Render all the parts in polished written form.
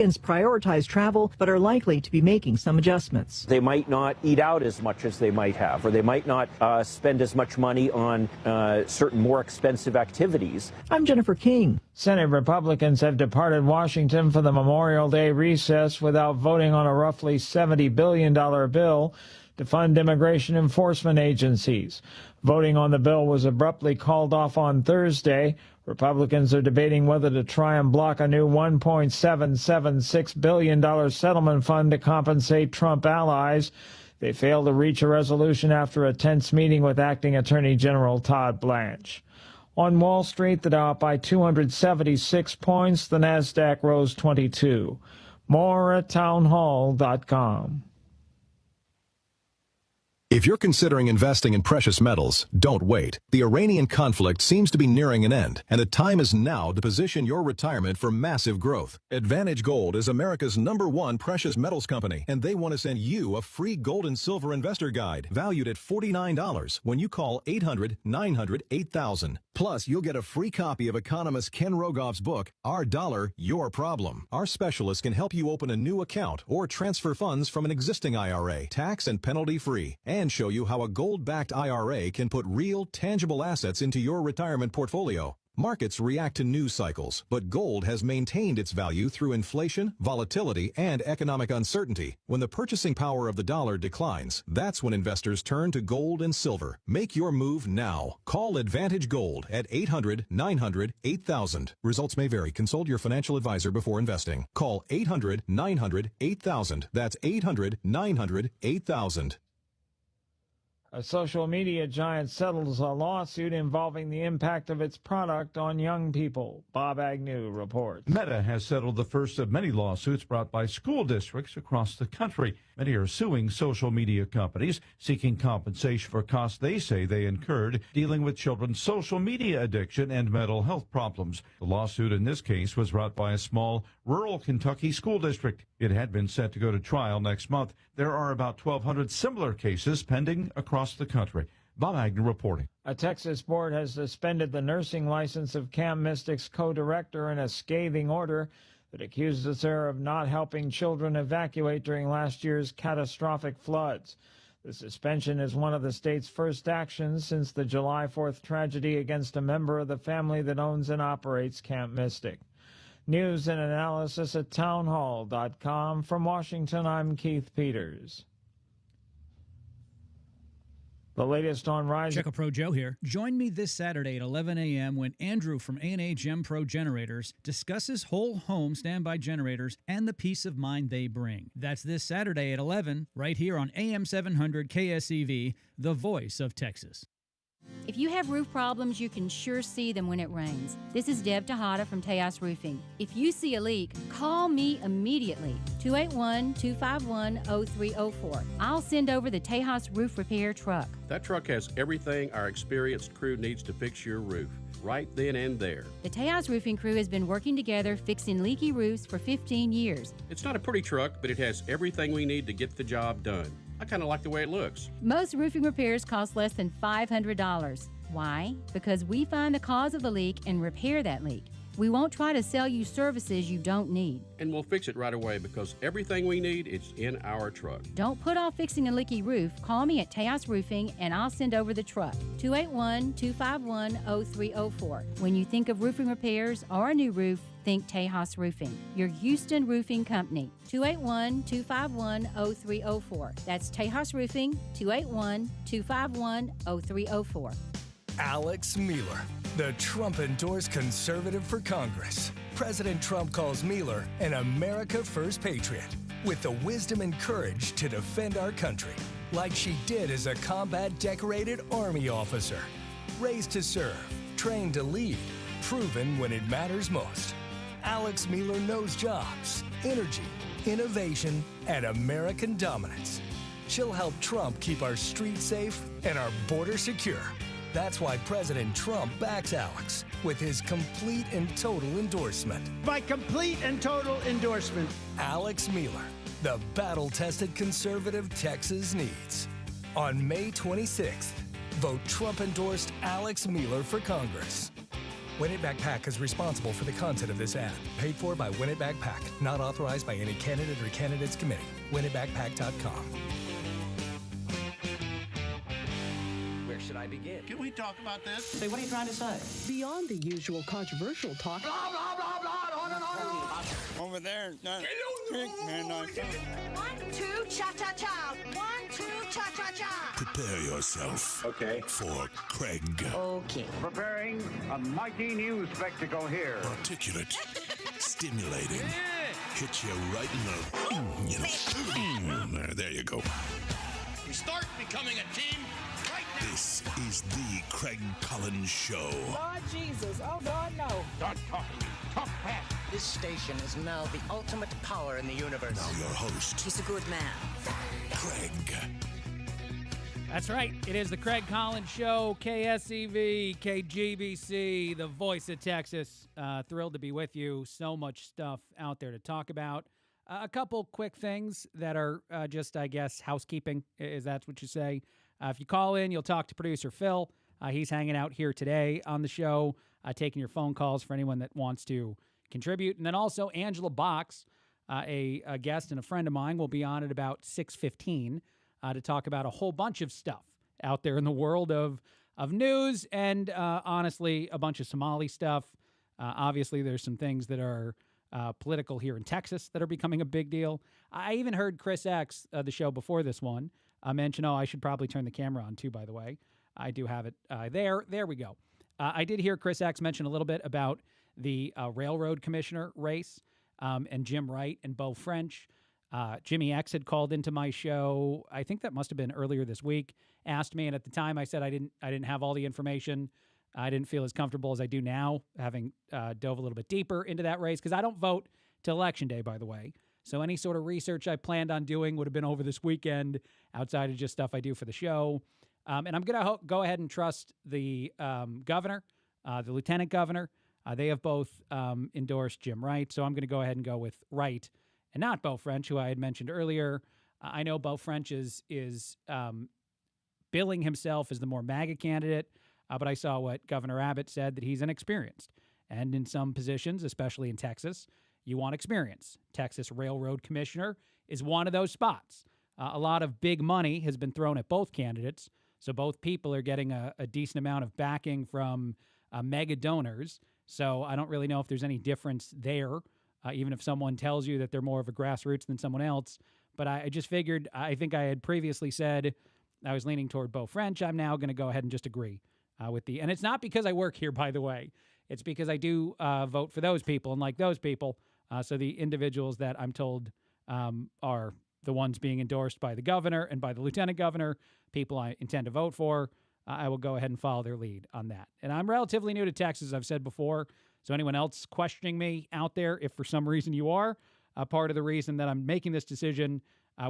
Prioritize travel, but are likely to be making some adjustments. They might not eat out as much as they might have, or they might not spend as much money on certain more expensive activities. I'm Jennifer King. Senate Republicans have departed Washington for the Memorial Day recess without voting on a roughly $70 billion bill to fund immigration enforcement agencies. Voting on the bill was abruptly called off on Thursday. Republicans are debating whether to try and block a new $1.776 billion settlement fund to compensate Trump allies. They failed to reach a resolution after a tense meeting with Acting Attorney General Todd Blanche. On Wall Street, the Dow up by 276 points. The Nasdaq rose 22. More at townhall.com. If you're considering investing in precious metals, don't wait. The Iranian conflict seems to be nearing an end, and the time is now to position your retirement for massive growth. Advantage Gold is America's #1 precious metals company, and they want to send you a free gold and silver investor guide valued at $49 when you call 800-900-8000. Plus, you'll get a free copy of economist Ken Rogoff's book, Our Dollar, Your Problem. Our specialists can help you open a new account or transfer funds from an existing IRA, tax and penalty free, and show you how a gold-backed IRA can put real, tangible assets into your retirement portfolio. Markets react to news cycles, but gold has maintained its value through inflation, volatility, and economic uncertainty. When the purchasing power of the dollar declines, that's when investors turn to gold and silver. Make your move now. Call Advantage Gold at 800-900-8000. Results may vary. Consult your financial advisor before investing. Call 800-900-8000. That's 800-900-8000. A social media giant settles a lawsuit involving the impact of its product on young people. Bob Agnew reports. Meta has settled the first of many lawsuits brought by school districts across the country. Many are suing social media companies, seeking compensation for costs they say they incurred dealing with children's social media addiction and mental health problems. The lawsuit in this case was brought by a small rural Kentucky school district. It had been set to go to trial next month. There are about 1,200 similar cases pending across the country. Bob Agnew reporting. A Texas board has suspended the nursing license of Camp Mystic's co-director in a scathing order that accuses her of not helping children evacuate during last year's catastrophic floods. The suspension is one of the state's first actions since the July 4th tragedy against a member of the family that owns and operates Camp Mystic. News and analysis at townhall.com. From Washington, I'm Keith Peters. The latest on Rising. Checo Pro Joe here. Join me this Saturday at 11 a.m. when Andrew from A&A Gem Pro Generators discusses whole home standby generators and the peace of mind they bring. That's this Saturday at 11, right here on AM 700 KSEV, the voice of Texas. If you have roof problems, you can sure see them when it rains. This is Deb Tejada from Tejas Roofing. If you see a leak, call me immediately, 281-251-0304. I'll send over the Tejas Roof Repair truck. That truck has everything our experienced crew needs to fix your roof, right then and there. The Tejas Roofing crew has been working together fixing leaky roofs for 15 years. It's not a pretty truck, but it has everything we need to get the job done. I kind of like the way it looks. Most roofing repairs cost less than $500. Why? Because we find the cause of the leak and repair that leak. We won't try to sell you services you don't need. And we'll fix it right away because everything we need is in our truck. Don't put off fixing a leaky roof. Call me at Tejas Roofing and I'll send over the truck. 281-251-0304. When you think of roofing repairs or a new roof, think Tejas Roofing, your Houston roofing company. 281-251-0304. That's Tejas Roofing, 281-251-0304. Alex Mueller, the Trump-endorsed conservative for Congress. President Trump calls Mueller an America First patriot with the wisdom and courage to defend our country, like she did as a combat-decorated Army officer. Raised to serve, trained to lead, proven when it matters most. Alex Mueller knows jobs, energy, innovation, and American dominance. She'll help Trump keep our streets safe and our border secure. That's why President Trump backs Alex with his complete and total endorsement. My complete and total endorsement. Alex Mueller, the battle-tested conservative Texas needs. On May 26th, vote Trump-endorsed Alex Mueller for Congress. Win It Back PAC is responsible for the content of this ad. Paid for by Win It Back PAC. Not authorized by any candidate or candidates committee. WinItBackPAC.com. Where should I begin? Can we talk about this? Say, what are you trying to say? Beyond the usual controversial talk. Blah, blah, blah, blah, on and on and on. Over there. One, two, cha-cha-cha. 1, 2, cha-cha-cha. Prepare yourself. Okay. For Craig. Okay. Preparing a mighty new spectacle here. Articulate. Stimulating. Hit you right in the... there you go. We start becoming a team right now. This is the Craig Collins Show. Lord Jesus. Oh, God, no. Start talking. Talk fast. This station is now the ultimate power in the universe. Now your host. He's a good man. Craig. That's right. It is the Craig Collins Show, KSEV, KGBC, the voice of Texas. Thrilled to be with you. So much stuff out there to talk about. A couple quick things that are just, I guess, housekeeping, is that's what you say. If you call in, you'll talk to producer Phil. He's hanging out here today on the show, taking your phone calls for anyone that wants to contribute. And then also Angela Box, a guest and a friend of mine, will be on at about 6:15 to talk about a whole bunch of stuff out there in the world of news and, honestly, a bunch of Somali stuff. Obviously, there's some things that are political here in Texas that are becoming a big deal. I even heard Chris X, the show before this one, mention, I should probably turn the camera on too, by the way. I do have it there. There we go. I did hear Chris X mention a little bit about the railroad commissioner race and Jim Wright and Beau French. Jimmy X had called into my show. I think that must have been earlier this week. Asked me, and at the time I said I didn't have all the information. I didn't feel as comfortable as I do now, having dove a little bit deeper into that race, because I don't vote till Election Day, by the way. So any sort of research I planned on doing would have been over this weekend, outside of just stuff I do for the show. And I'm going to go ahead and trust the governor, the lieutenant governor. They have both endorsed Jim Wright, so I'm going to go ahead and go with Wright and not Beau French, who I had mentioned earlier. I know Beau French is billing himself as the more MAGA candidate, but I saw what Governor Abbott said, that he's inexperienced. And in some positions, especially in Texas, you want experience. Texas Railroad Commissioner is one of those spots. A lot of big money has been thrown at both candidates, so both people are getting a decent amount of backing from mega donors. So I don't really know if there's any difference there, even if someone tells you that they're more of a grassroots than someone else. But I just figured, I think I had previously said I was leaning toward Beau French. I'm now going to go ahead and just agree with and it's not because I work here, by the way. It's because I do vote for those people and like those people. So the individuals that I'm told are the ones being endorsed by the governor and by the lieutenant governor, people I intend to vote for, I will go ahead and follow their lead on that. And I'm relatively new to Texas, I've said before. So anyone else questioning me out there, if for some reason you are, part of the reason that I'm making this decision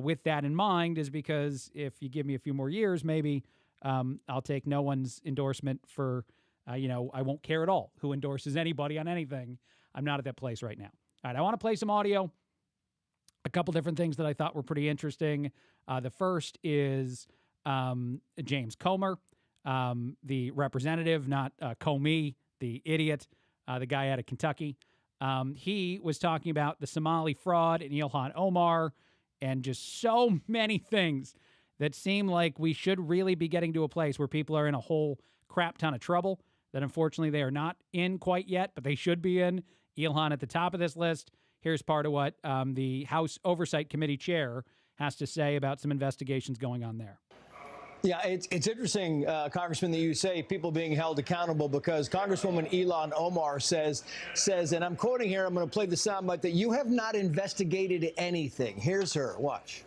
with that in mind is because if you give me a few more years, maybe I'll take no one's endorsement for, I won't care at all who endorses anybody on anything. I'm not at that place right now. All right, I want to play some audio. A couple different things that I thought were pretty interesting. The first is James Comer, the representative, not Comey, the idiot, the guy out of Kentucky. He was talking about the Somali fraud and Ilhan Omar and just so many things that seem like we should really be getting to a place where people are in a whole crap ton of trouble that unfortunately they are not in quite yet, but they should be in. Ilhan at the top of this list. Here's part of what the House Oversight Committee chair has to say about some investigations going on there. Yeah, it's interesting, Congressman, that you say people being held accountable, because Congresswoman Ilhan Omar says, and I'm quoting here, I'm going to play the soundbite, that you have not investigated anything. Here's her. Watch.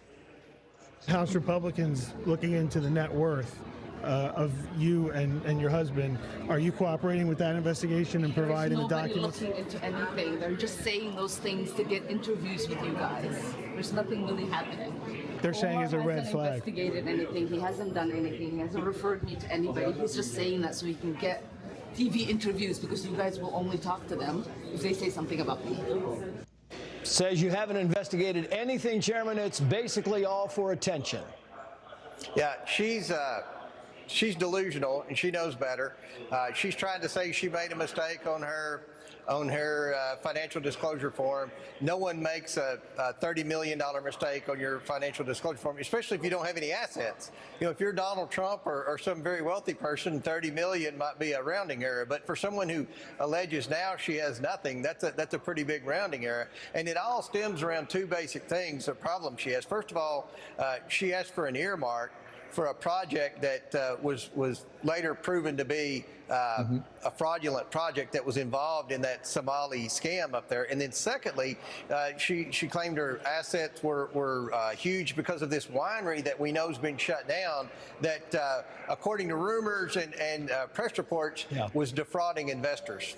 House Republicans looking into the net worth of you and your husband. Are you cooperating with that investigation and providing the documents? There's nobody looking into anything. They're just saying those things to get interviews with you guys. There's nothing really happening. They're saying it's a red flag. He hasn't investigated anything. He hasn't done anything. He hasn't referred me to anybody. He's just saying that so he can get TV interviews, because you guys will only talk to them if they say something about me. Says you haven't investigated anything, Chairman. It's basically all for attention. Yeah, she's she's delusional and she knows better. She's trying to say she made a mistake on her financial disclosure form. No one makes a $30 million mistake on your financial disclosure form, especially if you don't have any assets. You know, if you're Donald Trump or some very wealthy person, 30 million might be a rounding error. But for someone who alleges now she has nothing, that's a pretty big rounding error. And it all stems around two basic things, the problem she has. First of all, she asked for an earmark for a project that was later proven to be a fraudulent project that was involved in that Somali scam up there. And then secondly, she claimed her assets were huge because of this winery that we know has been shut down that, according to rumors and press reports, was defrauding investors.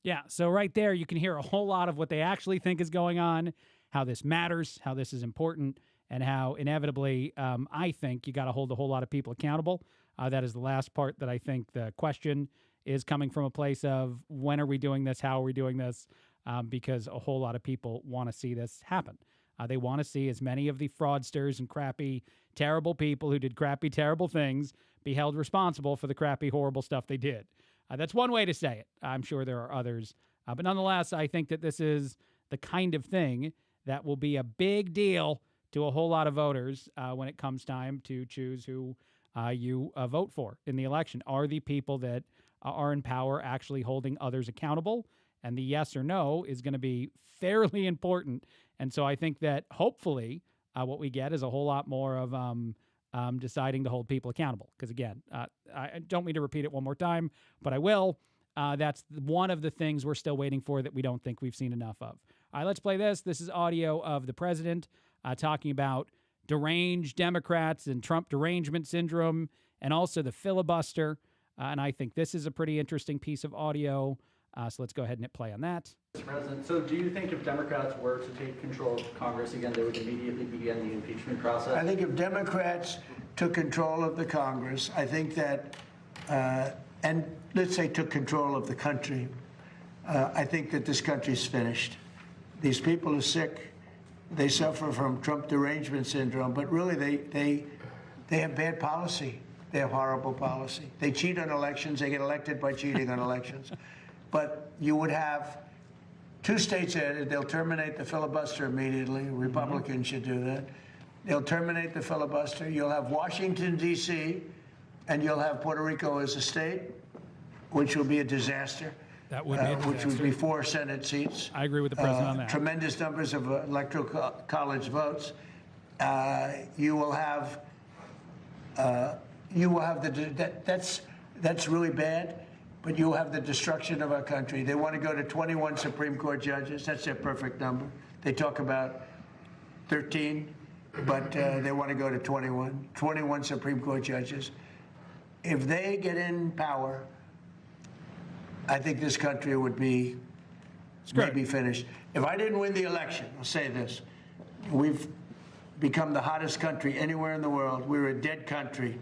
Yeah, so right there you can hear a whole lot of what they actually think is going on, how this matters, how this is important, and how inevitably I think you got to hold a whole lot of people accountable. That is the last part that I think the question is coming from a place of when are we doing this? How are we doing this? Because a whole lot of people want to see this happen. They want to see as many of the fraudsters and crappy, terrible people who did crappy, terrible things be held responsible for the crappy, horrible stuff they did. That's one way to say it. I'm sure there are others. But nonetheless, I think that this is the kind of thing that will be a big deal to a whole lot of voters when it comes time to choose who you vote for in the election. Are the people that are in power actually holding others accountable? And the yes or no is going to be fairly important. And so I think that hopefully what we get is a whole lot more of deciding to hold people accountable. Because again, I don't mean to repeat it one more time, but I will. That's one of the things we're still waiting for that we don't think we've seen enough of. All right, let's play this. This is audio of the president talking about deranged Democrats and Trump derangement syndrome and also the filibuster. And I think this is a pretty interesting piece of audio. So let's go ahead and hit play on that. Mr. President, so do you think if Democrats were to take control of Congress again, they would immediately begin the impeachment process? I think if Democrats took control of the Congress, I think that, and let's say took control of the country, I think that this country's finished. These people are sick. They suffer from Trump derangement syndrome, but really they have bad policy. They have horrible policy. They cheat on elections. They get elected by cheating on elections. But you would have two states added. They'll terminate the filibuster immediately. Republicans should do that. They'll terminate the filibuster. You'll have Washington, D.C., and you'll have Puerto Rico as a state, which will be a disaster. That would be a disaster. Which would be 4 Senate seats. I agree with the president on that. Tremendous numbers of electoral college votes. You will have that's really bad. But you will have the destruction of our country. They want to go to 21 Supreme Court judges. That's their perfect number. They talk about 13, but they want to go to 21 Supreme Court judges. If they get in power, I think this country would be maybe finished. If I didn't win the election, I'll say this. We've become the hottest country anywhere in the world. We were a dead country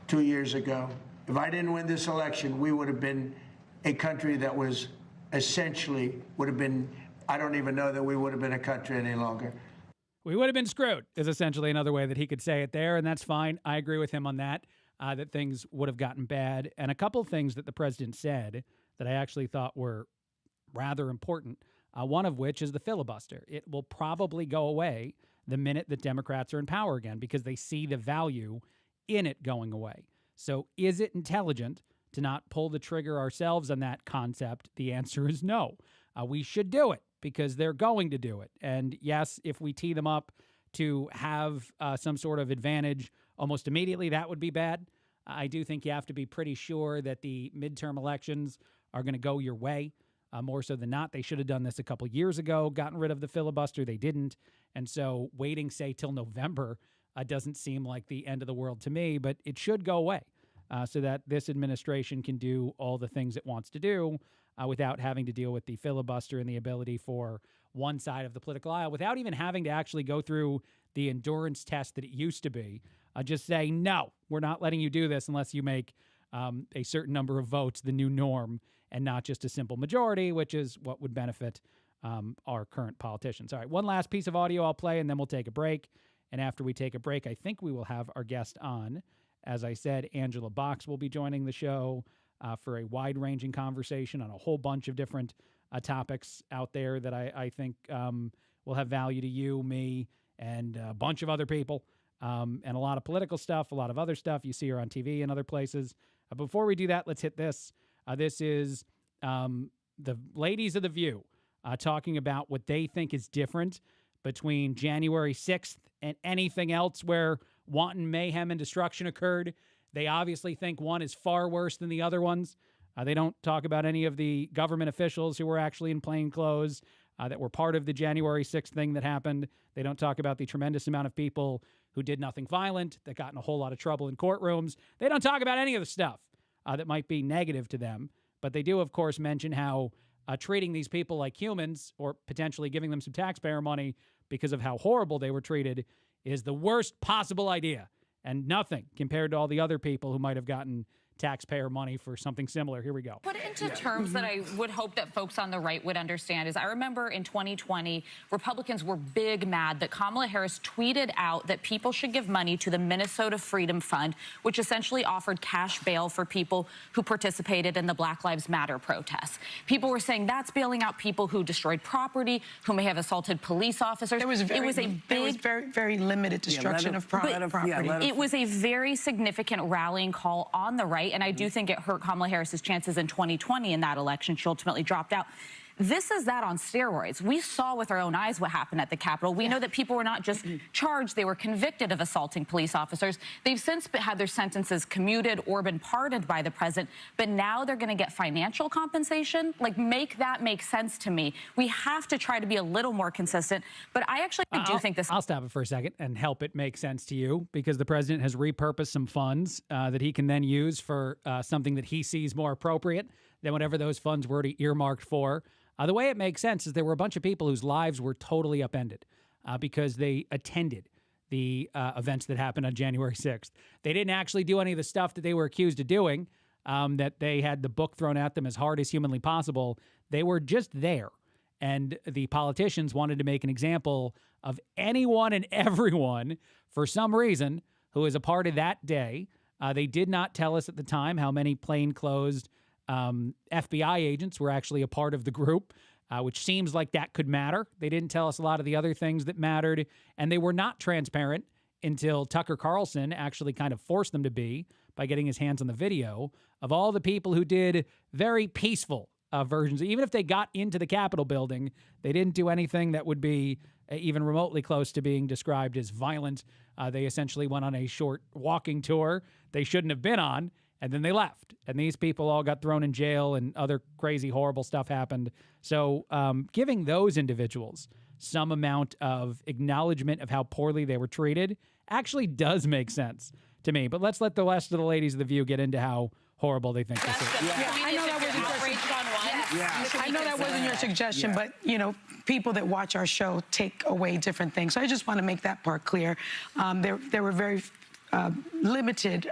2 years ago. If I didn't win this election, we would have been a country that was essentially I don't even know that we would have been a country any longer. We would have been screwed is essentially another way that he could say it there, and that's fine. I agree with him on that, that things would have gotten bad. And a couple things that the president said that I actually thought were rather important, one of which is the filibuster. It will probably go away the minute that Democrats are in power again because they see the value in it going away. So is it intelligent to not pull the trigger ourselves on that concept? The answer is no. We should do it because they're going to do it. And yes, if we tee them up to have some sort of advantage almost immediately, that would be bad. I do think you have to be pretty sure that the midterm elections are going to go your way. More so than not, they should have done this a couple years ago, gotten rid of the filibuster. They didn't. And so waiting, say, till November doesn't seem like the end of the world to me, but it should go away so that this administration can do all the things it wants to do without having to deal with the filibuster and the ability for one side of the political aisle, without even having to actually go through the endurance test that it used to be. Just say, no, we're not letting you do this unless you make a certain number of votes the new norm and not just a simple majority, which is what would benefit our current politicians. All right, one last piece of audio I'll play, and then we'll take a break. And after we take a break, I think we will have our guest on As I said, Angela Box will be joining the show for a wide-ranging conversation on a whole bunch of different topics out there that I think will have value to you, me, and a bunch of other people, and a lot of political stuff, a lot of other stuff. You see her on TV and other places. Before we do that, let's hit this. This is the ladies of The View talking about what they think is different between January 6th and anything else where wanton mayhem and destruction occurred. They obviously think one is far worse than the other ones. They don't talk about any of the government officials who were actually in plain clothes that were part of the January 6th thing that happened. They don't talk about the tremendous amount of people who did nothing violent, that got in a whole lot of trouble in courtrooms. They don't talk about any of the stuff that might be negative to them. But they do, of course, mention how treating these people like humans, or potentially giving them some taxpayer money because of how horrible they were treated, is the worst possible idea, and nothing compared to all the other people who might have gotten taxpayer money for something similar. Here we go. Put it into terms that I would hope that folks on the right would understand is I remember in 2020, Republicans were big mad that Kamala Harris tweeted out that people should give money to the Minnesota Freedom Fund, which essentially offered cash bail for people who participated in the Black Lives Matter protests. People were saying that's bailing out people who destroyed property, who may have assaulted police officers. There was very limited destruction of property. It was a very significant rallying call on the right. And I do think it hurt Kamala Harris's chances in 2020 in that election. She ultimately dropped out. This is that on steroids. We saw with our own eyes what happened at the Capitol. We know that people were not just charged, they were convicted of assaulting police officers. They've since had their sentences commuted or been pardoned by the president, but now they're going to get financial compensation. Like, make that make sense to me. We have to try to be a little more consistent, but I actually do think this... I'll stop it for a second and help it make sense to you, because the president has repurposed some funds that he can then use for something that he sees more appropriate than whatever those funds were earmarked for. The way it makes sense is there were a bunch of people whose lives were totally upended because they attended the events that happened on January 6th. They didn't actually do any of the stuff that they were accused of doing, that they had the book thrown at them as hard as humanly possible. They were just there. And the politicians wanted to make an example of anyone and everyone, for some reason, who is a part of that day. They did not tell us at the time how many plainclothes FBI agents were actually a part of the group, which seems like that could matter. They didn't tell us a lot of the other things that mattered, and they were not transparent until Tucker Carlson actually kind of forced them to be by getting his hands on the video of all the people who did very peaceful versions. Even if they got into the Capitol building, they didn't do anything that would be even remotely close to being described as violent. They essentially went on a short walking tour they shouldn't have been on, and then they left. And these people all got thrown in jail and other crazy, horrible stuff happened. So giving those individuals some amount of acknowledgement of how poorly they were treated actually does make sense to me. But let's let the rest of the ladies of The View get into how horrible they think this is. I know that wasn't your suggestion, but, you know, people that watch our show take away different things. So I just want to make that part clear. There were very limited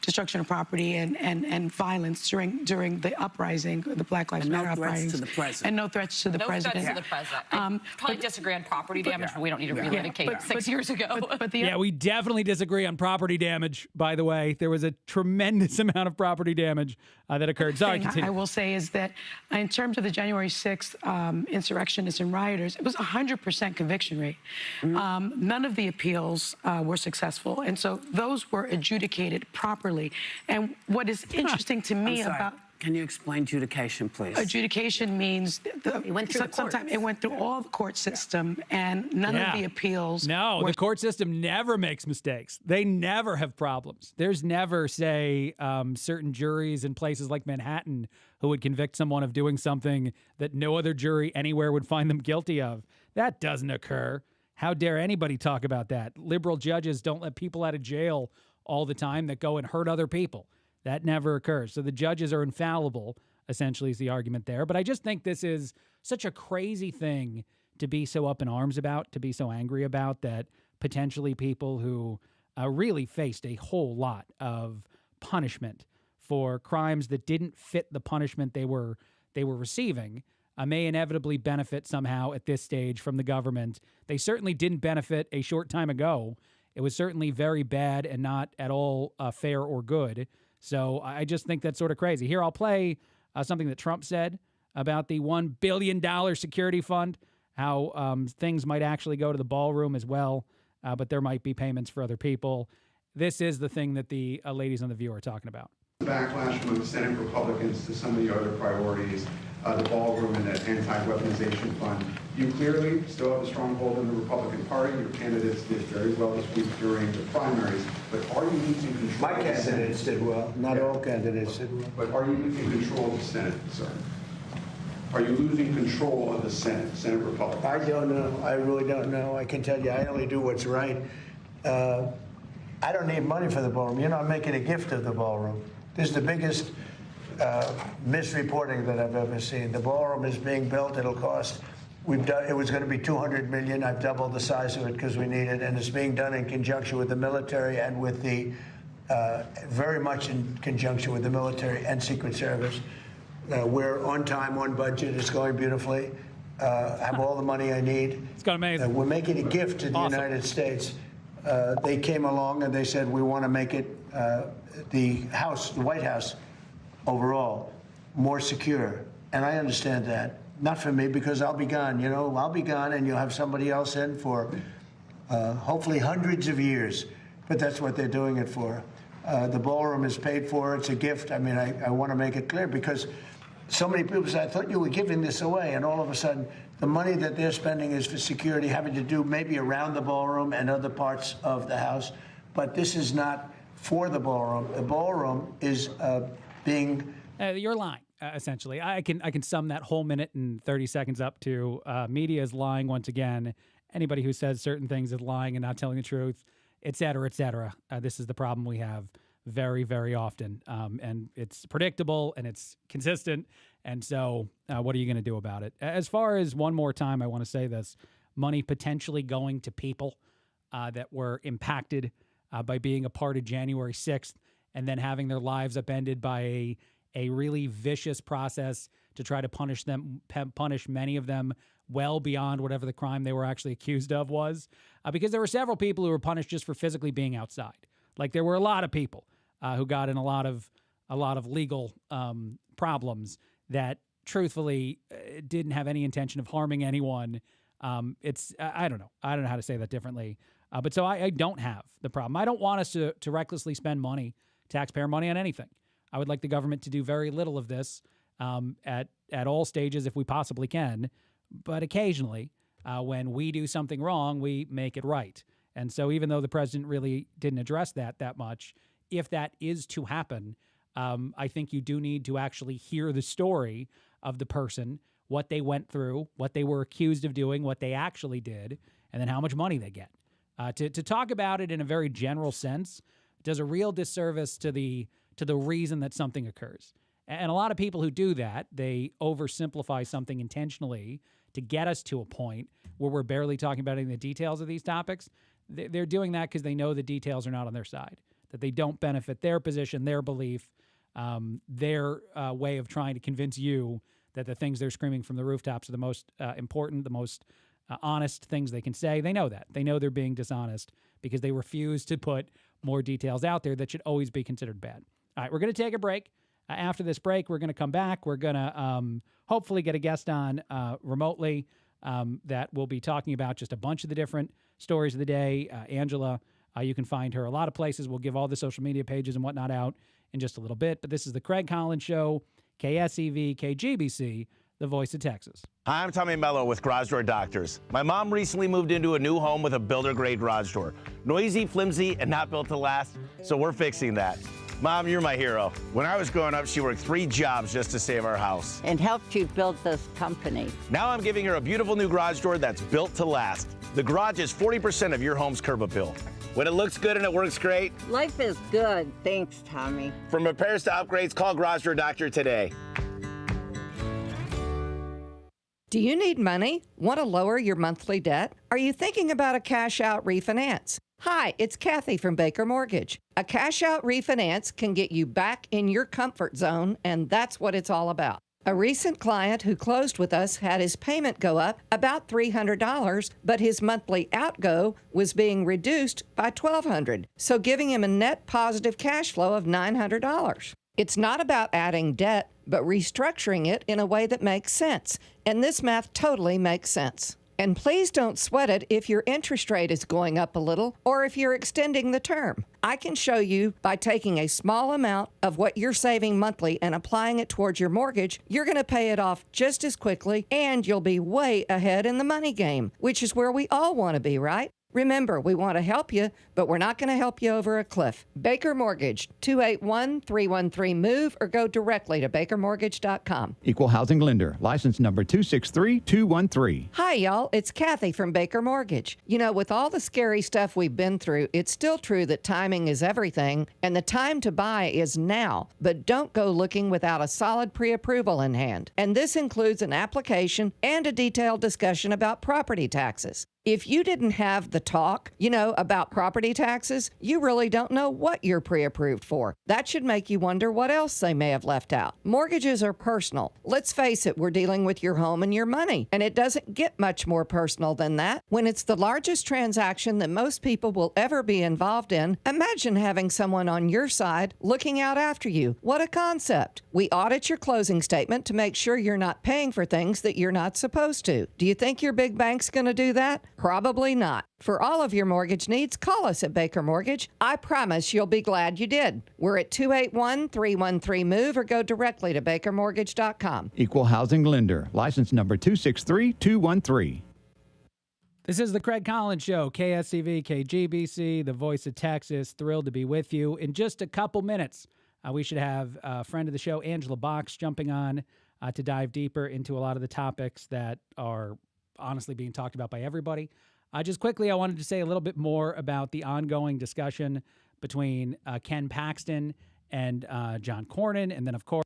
destruction of property and violence during the uprising, the Black Lives Matter uprising. And no threats to the president. No threats to the president. Probably disagree on property damage, but we don't need to relitigate 6 years ago. Yeah, we definitely disagree on property damage, by the way. There was a tremendous amount of property damage that occurred. Sorry, continue. I will say is that in terms of the January 6th insurrectionists and rioters, it was 100% conviction rate. None of the appeals were successful. And so those were adjudicated properly. And what is interesting to me about... Can you explain adjudication, please? Adjudication means it went through the courts. Sometimes it went through all the court system, and none of the appeals. No, the court system never makes mistakes. They never have problems. There's never, say, certain juries in places like Manhattan who would convict someone of doing something that no other jury anywhere would find them guilty of. That doesn't occur. How dare anybody talk about that? Liberal judges don't let people out of jail all the time that go and hurt other people. That never occurs. So the judges are infallible, essentially, is the argument there. But I just think this is such a crazy thing to be so up in arms about, to be so angry about, that potentially people who really faced a whole lot of punishment for crimes that didn't fit the punishment they were receiving may inevitably benefit somehow at this stage from the government. They certainly didn't benefit a short time ago. It was certainly very bad and not at all fair or good. So I just think that's sort of crazy. Here, I'll play something that Trump said about the $1 billion security fund, how things might actually go to the ballroom as well, but there might be payments for other people. This is the thing that the ladies on The View are talking about. Backlash among the Senate Republicans to some of the other priorities, the ballroom and the anti-weaponization fund. You clearly still have a stronghold in the Republican Party. Your candidates did very well this week during the primaries, but are you losing control? My candidates did well. Not all candidates did well. But are you losing control of the Senate, sir? Are you losing control of the Senate Republicans? I don't know. I really don't know. I can tell you, I only do what's right. I don't need money for the ballroom. You know, I'm making a gift of the ballroom. This is the biggest misreporting that I've ever seen. The ballroom is being built. It'll cost. It was going to be $200 million. I've doubled the size of it because we need it, and it's being done in conjunction with the military and with the very much in conjunction with the military and Secret Service. We're on time, on budget. It's going beautifully. I have all the money I need. It's gone amazing. We're making a gift to the United States. They came along and they said we want to make it the White House overall more secure, and I understand that. Not for me, because I'll be gone. You know, I'll be gone, and you'll have somebody else in for hopefully hundreds of years. But that's what they're doing it for. The ballroom is paid for. It's a gift. I mean, I want to make it clear because so many people say, I thought you were giving this away, and all of a sudden, the money that they're spending is for security, having to do maybe around the ballroom and other parts of the house. But this is not for the ballroom. The ballroom is being. You're lying. Essentially, I can sum that whole minute and 30 seconds up to media is lying once again. Anybody who says certain things is lying and not telling the truth, et cetera, et cetera. This is the problem we have very, very often. And it's predictable and it's consistent. And so what are you going to do about it? As far as one more time, I want to say this, money potentially going to people that were impacted by being a part of January 6th and then having their lives upended by a really vicious process to try to punish many of them well beyond whatever the crime they were actually accused of was. Because there were several people who were punished just for physically being outside. Like there were a lot of people who got in a lot of legal problems that truthfully didn't have any intention of harming anyone. I don't know how to say that differently. But so I don't have the problem. I don't want us to recklessly spend money, taxpayer money, on anything. I would like the government to do very little of this at all stages if we possibly can. But occasionally, when we do something wrong, we make it right. And so even though the president really didn't address that much, if that is to happen, I think you do need to actually hear the story of the person, what they went through, what they were accused of doing, what they actually did, and then how much money they get. To talk about it in a very general sense does a real disservice to the reason that something occurs. And a lot of people who do that, they oversimplify something intentionally to get us to a point where we're barely talking about any of the details of these topics. They're doing that because they know the details are not on their side, that they don't benefit their position, their belief, their way of trying to convince you that the things they're screaming from the rooftops are the most important, the most honest things they can say. They know that. They know they're being dishonest because they refuse to put more details out there that should always be considered bad. All right, we're going to take a break. After this break, we're going to come back. We're going to hopefully get a guest on remotely that will be talking about just a bunch of the different stories of the day. Angela, you can find her a lot of places. We'll give all the social media pages and whatnot out in just a little bit. But this is the Craig Collins Show, KSEV, KGBC, the voice of Texas. Hi, I'm Tommy Mello with Garage Door Doctors. My mom recently moved into a new home with a builder-grade garage door. Noisy, flimsy, and not built to last, so we're fixing that. Mom, you're my hero. When I was growing up, she worked 3 jobs just to save our house. And helped you build this company. Now I'm giving her a beautiful new garage door that's built to last. The garage is 40% of your home's curb appeal. When it looks good and it works great. Life is good. Thanks, Tommy. From repairs to upgrades, call Garage Door Doctor today. Do you need money? Want to lower your monthly debt? Are you thinking about a cash-out refinance? Hi, it's Kathy from Baker Mortgage. A cash-out refinance can get you back in your comfort zone, and that's what it's all about. A recent client who closed with us had his payment go up about $300, but his monthly outgo was being reduced by $1,200, so giving him a net positive cash flow of $900. It's not about adding debt, but restructuring it in a way that makes sense, and this math totally makes sense. And please don't sweat it if your interest rate is going up a little or if you're extending the term. I can show you by taking a small amount of what you're saving monthly and applying it towards your mortgage, you're going to pay it off just as quickly and you'll be way ahead in the money game, which is where we all want to be, right? Remember, we want to help you, but we're not going to help you over a cliff. Baker Mortgage, 281-313-MOVE, or go directly to bakermortgage.com. Equal housing lender. License number 263213. Hi, y'all. It's Kathy from Baker Mortgage. You know, with all the scary stuff we've been through, it's still true that timing is everything, and the time to buy is now. But don't go looking without a solid pre-approval in hand. And this includes an application and a detailed discussion about property taxes. If you didn't have the talk, about property taxes, you really don't know what you're pre-approved for. That should make you wonder what else they may have left out. Mortgages are personal. Let's face it, we're dealing with your home and your money, and it doesn't get much more personal than that. When it's the largest transaction that most people will ever be involved in, imagine having someone on your side looking out after you. What a concept. We audit your closing statement to make sure you're not paying for things that you're not supposed to. Do you think your big bank's going to do that? Probably not. For all of your mortgage needs, call us at Baker Mortgage. I promise you'll be glad you did. We're at 281-313-MOVE or go directly to bakermortgage.com. Equal housing lender. License number 263213. This is the Craig Collins Show, KSEV, KGBC, the voice of Texas. Thrilled to be with you. In just a couple minutes, we should have a friend of the show, Angela Box, jumping on to dive deeper into a lot of the topics that are honestly being talked about by everybody. Just quickly, I wanted to say a little bit more about the ongoing discussion between Ken Paxton and John Cornyn, and then, of course,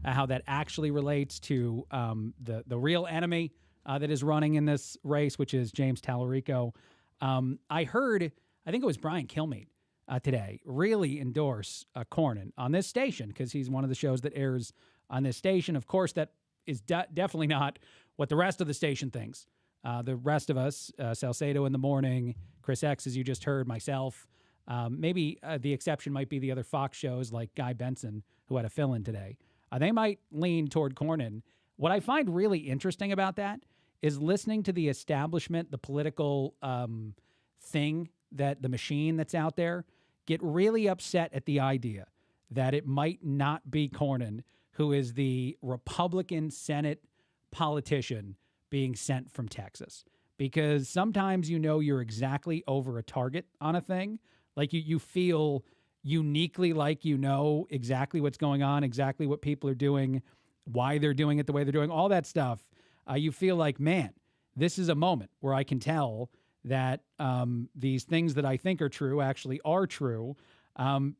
how that actually relates to the real enemy that is running in this race, which is James Tallarico. I heard, I think it was Brian Kilmeade today, really endorse Cornyn on this station because he's one of the shows that airs on this station. Of course, that is definitely not what the rest of the station thinks. The rest of us, Salcedo in the morning, Chris X, as you just heard, myself, maybe the exception might be the other Fox shows like Guy Benson, who had a fill-in today. They might lean toward Cornyn. What I find really interesting about that is listening to the establishment, the political thing, that the machine that's out there, get really upset at the idea that it might not be Cornyn who is the Republican Senate politician being sent from Texas. Because sometimes you're exactly over a target on a thing. Like you feel uniquely like exactly what's going on, exactly what people are doing, why they're doing it the way they're doing, all that stuff. You feel like, man, this is a moment where I can tell that these things that I think are true actually are true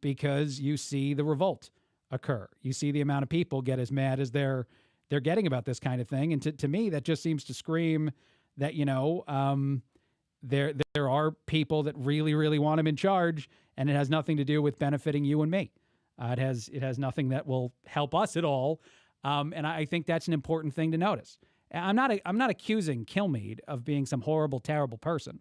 because you see the revolt occur. You see the amount of people get as mad as they're getting about this kind of thing. And to me, that just seems to scream that, there are people that really, really want him in charge, and it has nothing to do with benefiting you and me. It has nothing that will help us at all. And I think that's an important thing to notice. I'm not accusing Kilmeade of being some horrible, terrible person.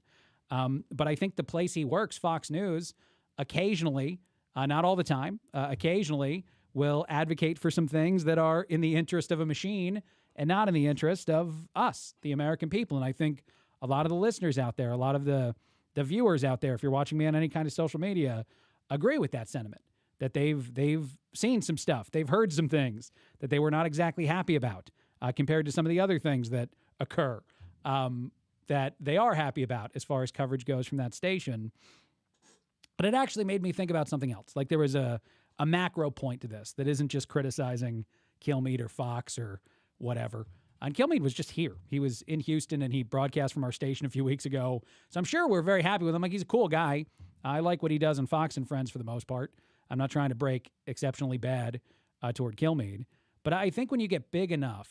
But I think the place he works, Fox News, occasionally, not all the time, occasionally will advocate for some things that are in the interest of a machine and not in the interest of us, the American people. And I think a lot of the listeners out there, a lot of the viewers out there, if you're watching me on any kind of social media, agree with that sentiment, that they've seen some stuff, they've heard some things that they were not exactly happy about compared to some of the other things that occur that they are happy about as far as coverage goes from that station. But it actually made me think about something else. Like there was a macro point to this that isn't just criticizing Kilmeade or Fox or whatever. And Kilmeade was just here. He was in Houston, and he broadcast from our station a few weeks ago. So I'm sure we're very happy with him. Like, he's a cool guy. I like what he does on Fox and Friends for the most part. I'm not trying to break exceptionally bad toward Kilmeade. But I think when you get big enough,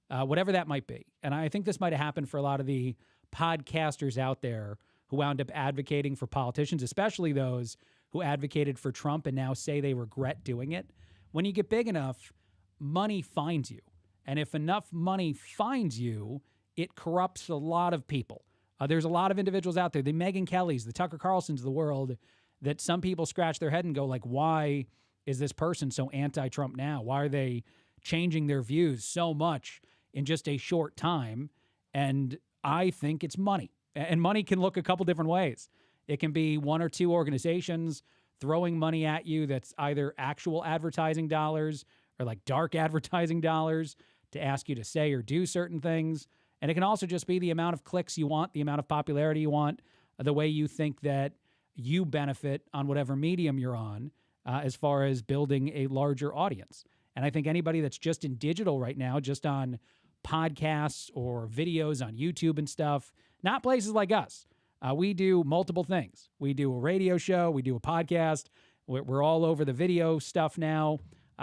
whatever that might be, and I think this might have happened for a lot of the podcasters out there who wound up advocating for politicians, especially those who advocated for Trump and now say they regret doing it. When you get big enough, money finds you. And if enough money finds you, it corrupts a lot of people. There's a lot of individuals out there, the Megyn Kellys, the Tucker Carlsons of the world, that some people scratch their head and go like, why is this person so anti-Trump now? Why are they changing their views so much in just a short time? And I think it's money. And money can look a couple different ways. It can be one or two organizations throwing money at you that's either actual advertising dollars or like dark advertising dollars to ask you to say or do certain things. And it can also just be the amount of clicks you want, the amount of popularity you want, the way you think that you benefit on whatever medium you're on, as far as building a larger audience. And I think anybody that's just in digital right now, just on podcasts or videos on YouTube and stuff, not places like us. We do multiple things. We do a radio show. We do a podcast. We're all over the video stuff now.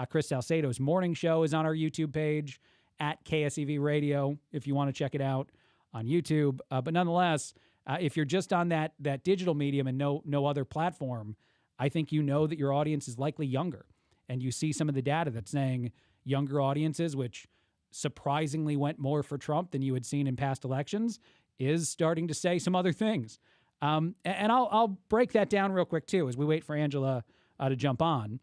Chris Salcedo's morning show is on our YouTube page at KSEV Radio if you want to check it out on YouTube. But nonetheless, if you're just on that digital medium and no other platform, I think you know that your audience is likely younger. And you see some of the data that's saying younger audiences, which surprisingly went more for Trump than you had seen in past elections, is starting to say some other things. And I'll break that down real quick, too, as we wait for Angela to jump on.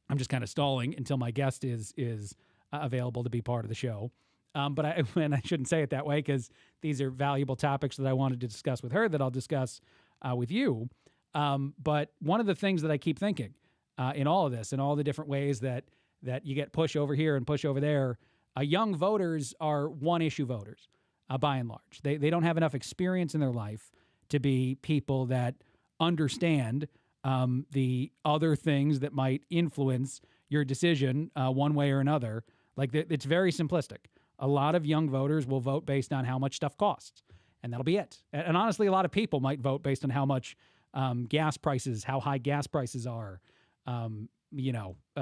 I'm just kind of stalling until my guest is available to be part of the show. But I shouldn't say it that way because these are valuable topics that I wanted to discuss with her that I'll discuss with you. But one of the things that I keep thinking in all of this and all the different ways that you get push over here and push over there, young voters are one-issue voters by and large. They don't have enough experience in their life to be people that understand the other things that might influence your decision one way or another. Like, it's very simplistic. A lot of young voters will vote based on how much stuff costs, and that'll be it. And honestly, a lot of people might vote based on how much gas prices, how high gas prices are,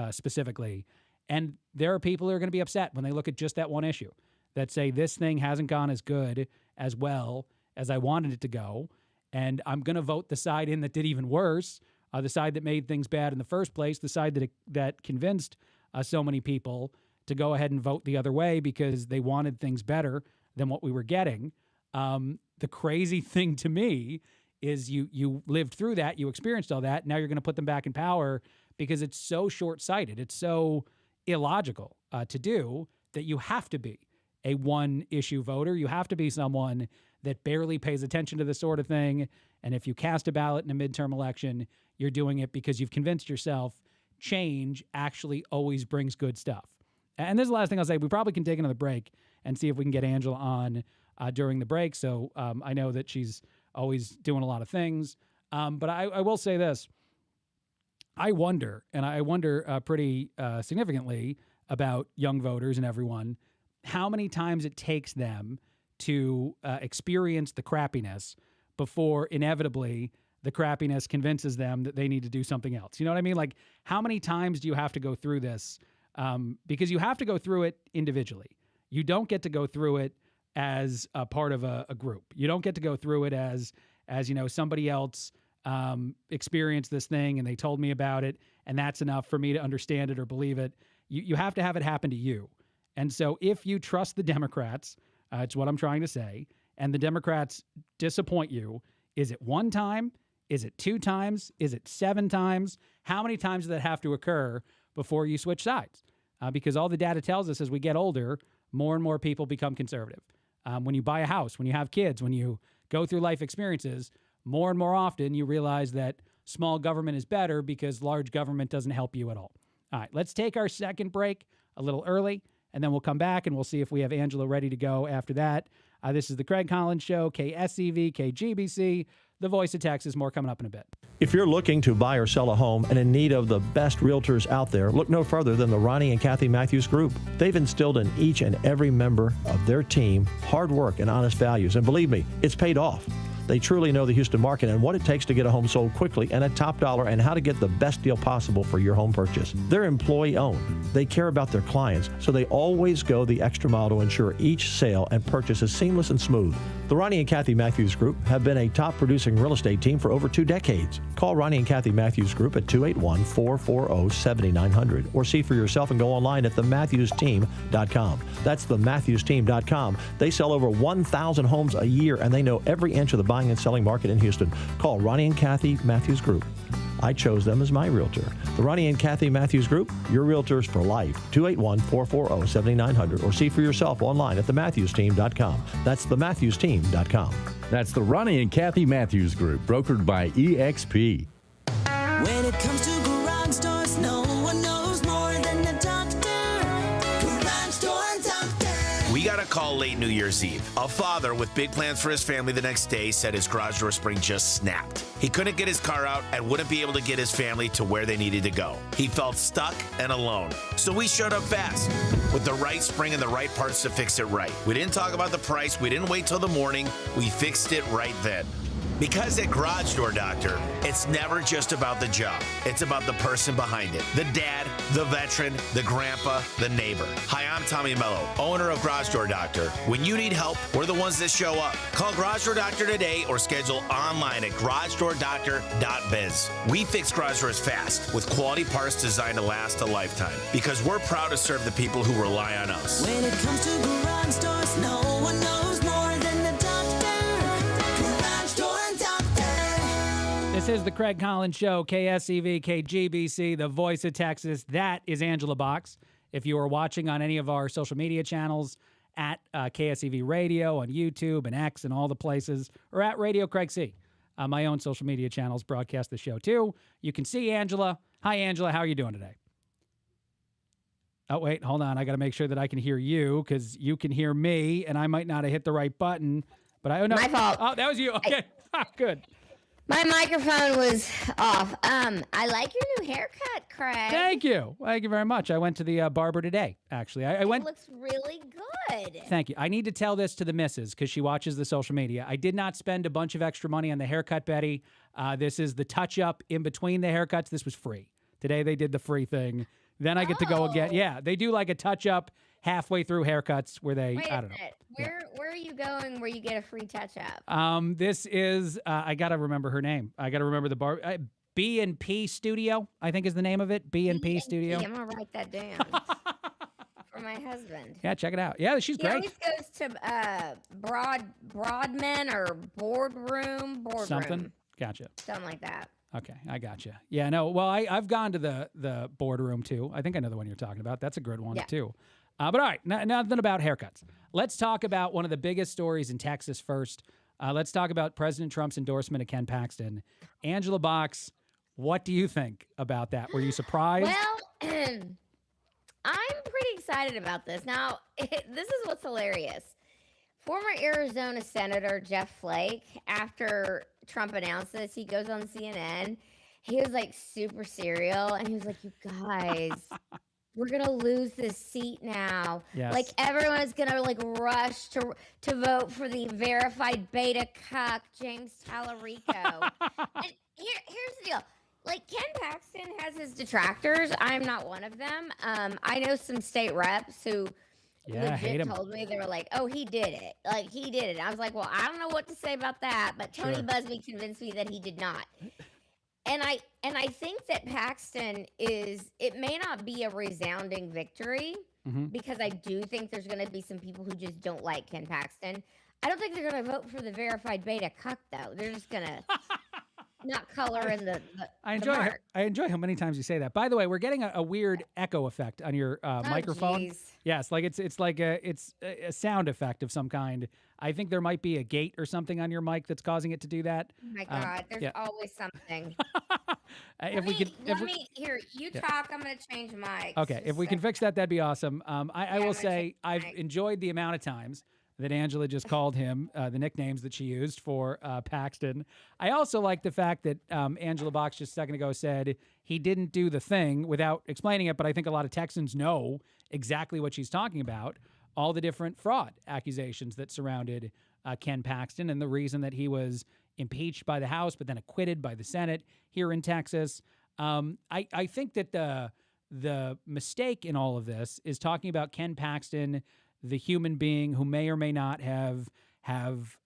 specifically. And there are people who are going to be upset when they look at just that one issue that say this thing hasn't gone as good, as well as I wanted it to go. And I'm going to vote the side in that did even worse, the side that made things bad in the first place, the side that convinced so many people to go ahead and vote the other way because they wanted things better than what we were getting. The crazy thing to me is you lived through that, you experienced all that, now you're going to put them back in power because it's so short-sighted, it's so illogical to do that you have to be a one-issue voter. You have to be someone that barely pays attention to this sort of thing. And if you cast a ballot in a midterm election, you're doing it because you've convinced yourself change actually always brings good stuff. And this is the last thing I'll say. We probably can take another break and see if we can get Angela on during the break. So I know that she's always doing a lot of things. But I will say this. I wonder pretty significantly about young voters and everyone, how many times it takes them to experience the crappiness before inevitably the crappiness convinces them that they need to do something else. You know what I mean? Like, how many times do you have to go through this? Because you have to go through it individually. You don't get to go through it as a part of a group. You don't get to go through it as somebody else experienced this thing and they told me about it, and that's enough for me to understand it or believe it. You have to have it happen to you. And so if you trust the Democrats, it's what I'm trying to say, and the Democrats disappoint you, is it one time? Is it 2 times? Is it 7 times? How many times does that have to occur before you switch sides? Because all the data tells us as we get older, more and more people become conservative. When you buy a house, when you have kids, when you go through life experiences, more and more often you realize that small government is better because large government doesn't help you at all. All right, let's take our second break a little early, and then we'll come back and we'll see if we have Angela ready to go after that. This is the Craig Collins Show, KSEV, KGBC, the voice of Texas. More coming up in a bit. If you're looking to buy or sell a home and in need of the best realtors out there, look no further than the Ronnie and Kathy Matthews Group. They've instilled in each and every member of their team hard work and honest values. And believe me, it's paid off. They truly know the Houston market and what it takes to get a home sold quickly and at top dollar and how to get the best deal possible for your home purchase. They're employee-owned. They care about their clients, so they always go the extra mile to ensure each sale and purchase is seamless and smooth. The Ronnie and Kathy Matthews Group have been a top-producing real estate team for over 2 decades. Call Ronnie and Kathy Matthews Group at 281-440-7900 or see for yourself and go online at thematthewsteam.com. That's thematthewsteam.com. They sell over 1,000 homes a year, and they know every inch of the buying and selling market in Houston. Call Ronnie and Kathy Matthews Group. I chose them as my realtor. The Ronnie and Kathy Matthews Group, your realtors for life. 281-440-7900 or see for yourself online at thematthewsteam.com. That's thematthewsteam.com. That's the Ronnie and Kathy Matthews Group, brokered by EXP. When it comes to garage doors, no one knows more than the doctor. Garage Door Doctor. We got a call late New Year's Eve. A father with big plans for his family the next day said his garage door spring just snapped. He couldn't get his car out and wouldn't be able to get his family to where they needed to go. He felt stuck and alone. So we showed up fast with the right spring and the right parts to fix it right. We didn't talk about the price. We didn't wait till the morning. We fixed it right then. Because at Garage Door Doctor, it's never just about the job. It's about the person behind it. The dad, the veteran, the grandpa, the neighbor. Hi, I'm Tommy Mello, owner of Garage Door Doctor. When you need help, we're the ones that show up. Call Garage Door Doctor today or schedule online at garagedoordoctor.biz. We fix garage doors fast with quality parts designed to last a lifetime because we're proud to serve the people who rely on us. When it comes to garage doors, no one knows more than the doctor. Garage Door Doctor. This is the Craig Collins Show, KSEV, KGBC, the voice of Texas. That is Angela Box. If you are watching on any of our social media channels, at KSEV Radio on YouTube and X and all the places, or at Radio Craig C. My own social media channels broadcast the show too. You can see Angela. Hi, Angela. How are you doing today? Oh, wait, hold on. I got to make sure that I can hear you because you can hear me, and I might not have hit the right button. But I know. My fault. Oh, that was you. Okay. Good. My microphone was off. I like your new haircut, Craig. Thank you. Thank you very much. I went to the barber today, actually. I went. It looks really good. Thank you. I need to tell this to the missus because she watches the social media. I did not spend a bunch of extra money on the haircut, Betty. This is the touch-up in between the haircuts. This was free. Today they did the free thing. Then I get to go again. Yeah, they do like a touch-up halfway through haircuts where they, Wait I don't know. Where are you going where you get a free touch-up? This is, I got to remember her name. I got to remember the bar. B&P Studio, I think is the name of it. B&P Studio. I'm going to write that down for my husband. Yeah, check it out. Yeah, she's He great. always goes to Broadman or Boardroom. Something? Gotcha. Something like that. Okay, I gotcha. Yeah, no, well, I've gone to the boardroom too. I think I know the one you're talking about. That's a good one too. But all right, nothing about haircuts. Let's talk about one of the biggest stories in Texas first. Let's talk about President Trump's endorsement of Ken Paxton. Angela Box, what do you think about that? Were you surprised? Well, I'm pretty excited about this. Now, this is what's hilarious. Former Arizona Senator Jeff Flake, after Trump announced this, he goes on CNN. He was like super serial, and he was like, "You guys, we're gonna lose this seat now. Yes. Like everyone's gonna like rush to vote for the verified beta cuck James Tallarico." And here's the deal. Like Ken Paxton has his detractors. I'm not one of them. I know some state reps who legit told me, they were like, "Oh, he did it. Like he did it." I was like, "Well, I don't know what to say about that," but Tony Busby convinced me that he did not. And I think that Paxton it may not be a resounding victory because I do think there's going to be some people who just don't like Ken Paxton. I don't think they're going to vote for the verified beta cuck though. They're just going to not color in the I enjoy how many times you say that. By the way, we're getting a weird echo effect on your microphone. Geez. Yes, like it's like a sound effect of some kind. I think there might be a gate or something on your mic that's causing it to do that. Oh my God, there's always something. Let me here. You talk. I'm going to change mics. Okay, if we can fix that, that'd be awesome. I will say I've enjoyed the amount of times that Angela just called him the nicknames that she used for Paxton. I also like the fact that Angela Box just a second ago said he didn't do the thing without explaining it, but I think a lot of Texans know exactly what she's talking about, all the different fraud accusations that surrounded Ken Paxton, and the reason that he was impeached by the House but then acquitted by the Senate here in Texas. I think that the mistake in all of this is talking about Ken Paxton, the human being who may or may not have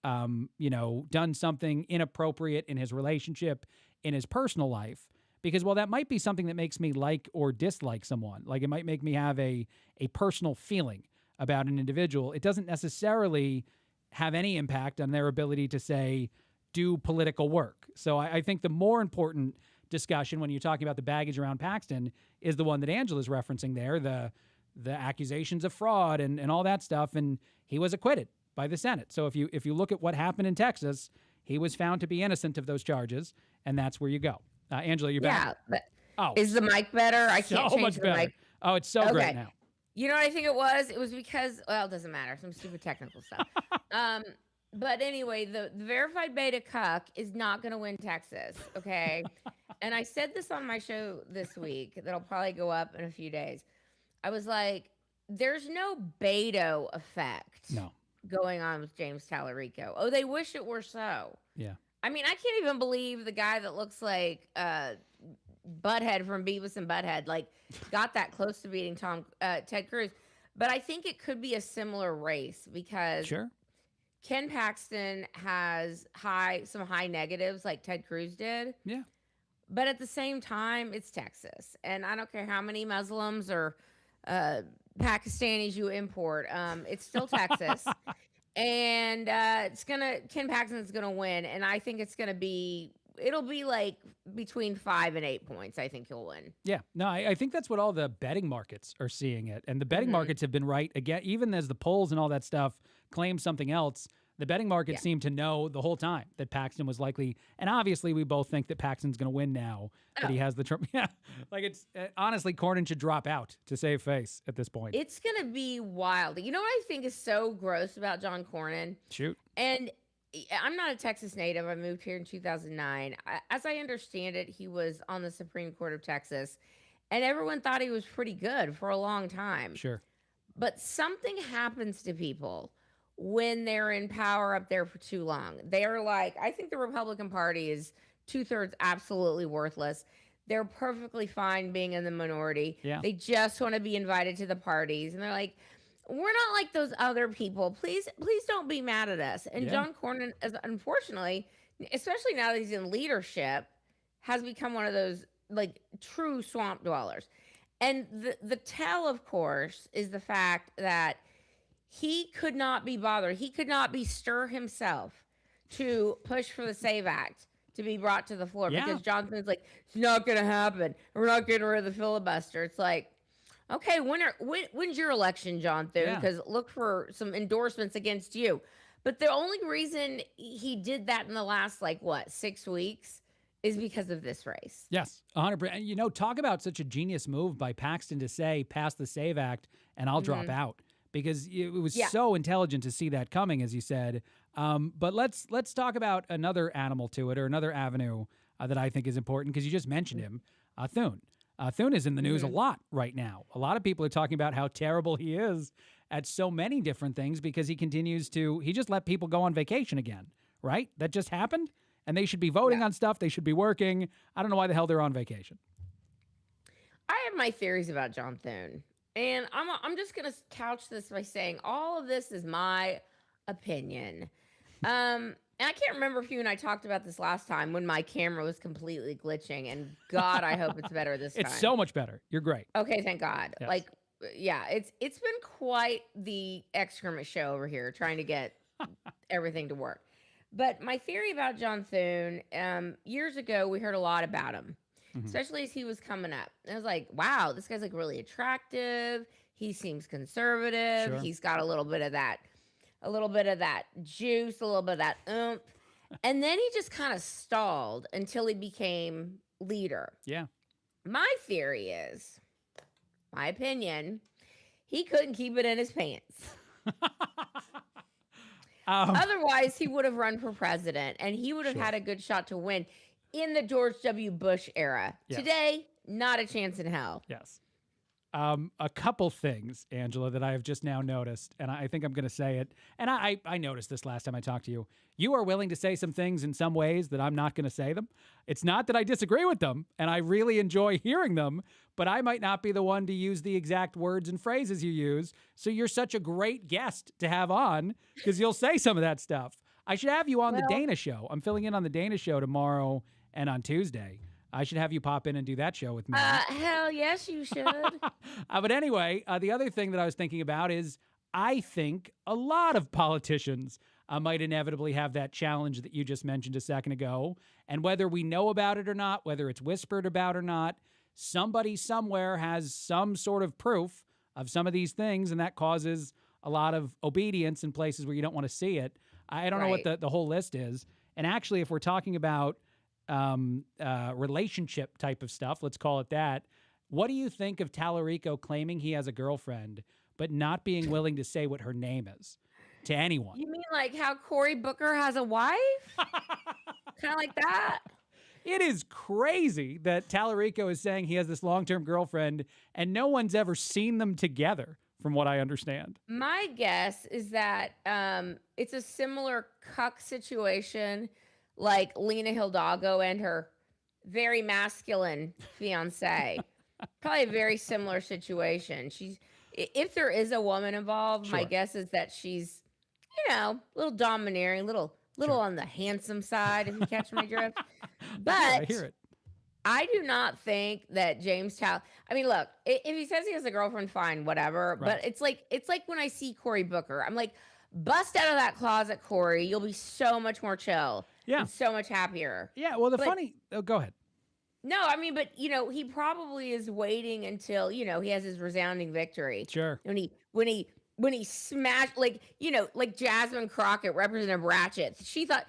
done something inappropriate in his relationship, in his personal life. Because while that might be something that makes me like or dislike someone, like it might make me have a personal feeling about an individual, it doesn't necessarily have any impact on their ability to, say, do political work. So I think the more important discussion when you're talking about the baggage around Paxton is the one that Angela's referencing there, the accusations of fraud and all that stuff, and he was acquitted by the Senate. So if you look at what happened in Texas, he was found to be innocent of those charges, and that's where you go. Angela, you're back. Yeah. Is the mic better? I can't change the mic. Oh, it's so great now. You know what I think it was? It was because, well, it doesn't matter. Some stupid technical stuff. But anyway, the verified beta cuck is not going to win Texas, okay? And I said this on my show this week that'll probably go up in a few days. I was like, there's no Beto effect going on with James Tallarico. Oh, they wish it were so. Yeah. I mean, I can't even believe the guy that looks like Butthead from Beavis and Butthead, like, got that close to beating Ted Cruz. But I think it could be a similar race because Ken Paxton has some high negatives like Ted Cruz did. Yeah. But at the same time, it's Texas. And I don't care how many Muslims or Pakistanis you import. It's still Texas. And Ken Paxton's gonna win. And I think it'll be like between 5 and 8 points. I think he'll win. Yeah, no, I think that's what all the betting markets are seeing it. And the betting markets have been right again, even as the polls and all that stuff claim something else. The betting markets seem to know the whole time that Paxton was likely, and obviously we both think that Paxton's going to win now that he has the Trump. Yeah, like it's honestly, Cornyn should drop out to save face at this point. It's going to be wild. You know what I think is so gross about John Cornyn? Shoot. And I'm not a Texas native. I moved here in 2009. As I understand it, he was on the Supreme Court of Texas, and everyone thought he was pretty good for a long time. Sure. But something happens to people when they're in power up there for too long. They're like, I think the Republican Party is 2/3 absolutely worthless. They're perfectly fine being in the minority. Yeah. They just want to be invited to the parties. And they're like, we're not like those other people. Please don't be mad at us. And John Cornyn, unfortunately, especially now that he's in leadership, has become one of those like true swamp dwellers. And the tell, of course, is the fact that he could not be bothered. He could not bestir himself to push for the SAVE Act to be brought to the floor because Johnson's like, it's not going to happen. We're not getting rid of the filibuster. It's like, okay, when's your election, John Thune? Because look for some endorsements against you. But the only reason he did that in the last, 6 weeks is because of this race. Yes, 100%. You know, talk about such a genius move by Paxton to say, pass the SAVE Act and I'll drop out. Because it was so intelligent to see that coming, as you said. But let's talk about another animal to it, or another avenue that I think is important, because you just mentioned him, Thune. Thune is in the news a lot right now. A lot of people are talking about how terrible he is at so many different things because he just let people go on vacation again, right? That just happened, and they should be voting on stuff. They should be working. I don't know why the hell they're on vacation. I have my theories about John Thune. And I'm just going to couch this by saying all of this is my opinion. And I can't remember if you and I talked about this last time when my camera was completely glitching. And God, I hope it's better this time. It's so much better. You're great. Okay, thank God. Yes. It's been quite the excrement show over here trying to get everything to work. But my theory about John Thune, years ago, we heard a lot about him. Especially as he was coming up. And I was like, wow, this guy's really attractive. He seems conservative. Sure. He's got a little bit of that juice, a little bit of that oomph. And then he just kind of stalled until he became leader. Yeah. My theory is, my opinion, he couldn't keep it in his pants. Otherwise, he would have run for president and he would have had a good shot to win. In the George W. Bush era. Yes. Today, not a chance in hell. Yes. A couple things, Angela, that I have just now noticed, and I think I'm going to say it. And I noticed this last time I talked to you. You are willing to say some things in some ways that I'm not going to say them. It's not that I disagree with them, and I really enjoy hearing them, but I might not be the one to use the exact words and phrases you use. So you're such a great guest to have on because you'll say some of that stuff. I should have you on the Dana Show. I'm filling in on the Dana Show tomorrow and on Tuesday. I should have you pop in and do that show with me. Hell yes, you should. But anyway, the other thing that I was thinking about is I think a lot of politicians might inevitably have that challenge that you just mentioned a second ago. And whether we know about it or not, whether it's whispered about or not, somebody somewhere has some sort of proof of some of these things, and that causes a lot of obedience in places where you don't want to see it. I don't know what the whole list is. And actually, if we're talking about relationship type of stuff, let's call it that. What do you think of Tallarico claiming he has a girlfriend, but not being willing to say what her name is to anyone? You mean like how Cory Booker has a wife? Kind of like that? It is crazy that Tallarico is saying he has this long-term girlfriend and no one's ever seen them together, from what I understand. My guess is that it's a similar cuck situation like Lena Hidalgo and her very masculine fiance. Probably a very similar situation. If there is a woman involved, my guess is that she's, a little domineering, little on the handsome side, if you catch my drift. But I hear it. I do not think that James Tal. I mean, look, if he says he has a girlfriend, fine, whatever. Right. But it's like when I see Cory Booker, I'm like, bust out of that closet, Cory. You'll be so much more chill. Yeah. And so much happier. Yeah. Well, go ahead. No, I mean, but he probably is waiting until he has his resounding victory. Sure. When he smashed, like Jasmine Crockett, Representative Ratchet. She thought